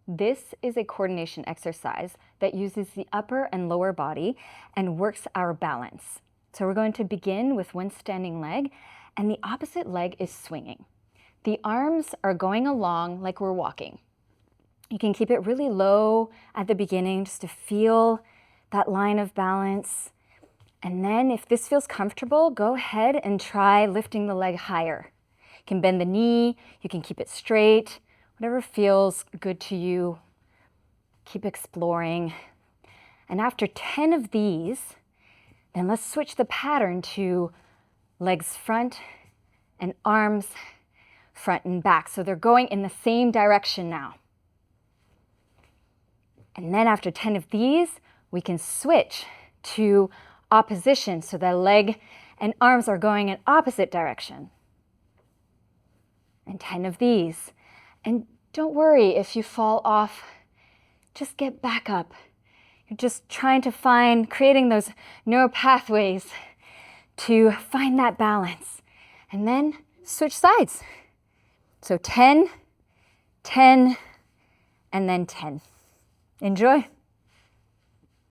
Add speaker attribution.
Speaker 1: This is a coordination exercise that uses the upper and lower body and works our balance. So we're going to begin with one standing leg, and the opposite leg is swinging. The arms are going along like we're walking. You can keep it really low at the beginning just to feel that line of balance. And then if this feels comfortable, go ahead and try lifting the leg higher. You can bend the knee, you can keep it straight, whatever feels good to you. Keep exploring. And after 10 of these, then let's switch the pattern to legs front and arms front and back. So they're going in the same direction now. And then after 10 of these, we can switch to opposition. So the leg and arms are going in opposite direction. And 10 of these. And don't worry if you fall off, just get back up. You're just trying to creating those neural pathways to find that balance. And then switch sides. So 10, 10, and then 10. Enjoy.